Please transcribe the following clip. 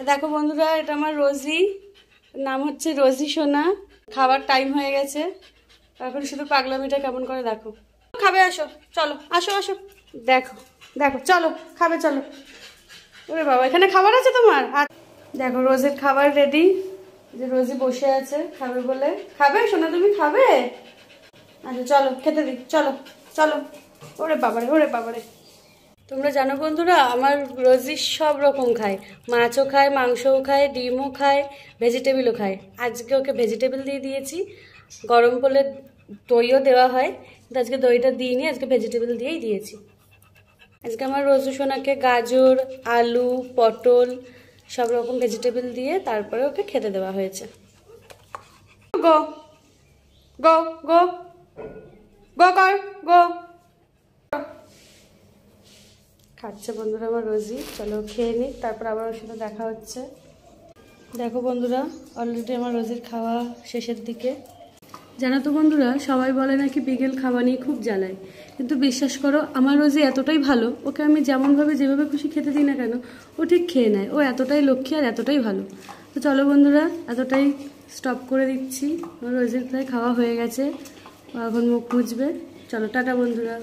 দেখো বন্ধুরা, এটা আমার রোজি, নাম হচ্ছে রোজি সোনা। খাবার টাইম হয়ে গেছে, এখন শুধু পাগলামিটা কেমন করে দেখো। খাবে, আসো, চলো, আসো আসো, দেখো দেখো, চলো খাবে, চলো। ওরে বাবা, এখানে খাবার আছে তোমার? দেখো রোজের খাবার রেডি, যে রোজি বসে আছে খাবে বলে। খাবে সোনা, তুমি খাবে? আচ্ছা চলো খেতে দিই, চলো চলো। ওরে বাবারে, ওরে বাবারে। তোমরা জানো বন্ধুরা, আমার রোজি সব রকম খায়, মাছও খায়, মাংসও খায়, ডিমও খায়, ভেজিটেবলও খায়। আজকে ওকে ভেজিটেবল দিয়ে দিয়েছি, গরম পড়লে দইও দেওয়া হয়, কিন্তু আজকে দইটা দিইনি, আজকে ভেজিটেবল দিয়েই দিয়েছি। আজকে আমার রোজু সোনাকে গাজর, আলু, পটল সব রকম ভেজিটেবল দিয়ে তারপরে ওকে খেতে দেওয়া হয়েছে। গো গো গো গো কর, গো। খাচ্ছে বন্ধুরা আমার রোজি, চলো খেয়ে নিই, তারপর আবার ওর সাথে দেখা হচ্ছে। দেখো বন্ধুরা, অলরেডি আমার রোজির খাওয়া শেষের দিকে। জানো তো বন্ধুরা, সবাই বলে নাকি বিকেল খাওয়া নিয়ে খুব জ্বালায়, কিন্তু বিশ্বাস করো আমার রোজি এতটাই ভালো, ওকে আমি যেমনভাবে যেভাবে খুশি খেতে দিই না কেন ও ঠিক খেয়ে নেয়। ও এতটাই লক্ষ্মী আর এতটাই ভালো। তো চলো বন্ধুরা, এতটাই স্টপ করে দিচ্ছি, আমার রোজির প্রায় খাওয়া হয়ে গেছে, ও এখন মুখ মুছবে। চলো টাটা বন্ধুরা।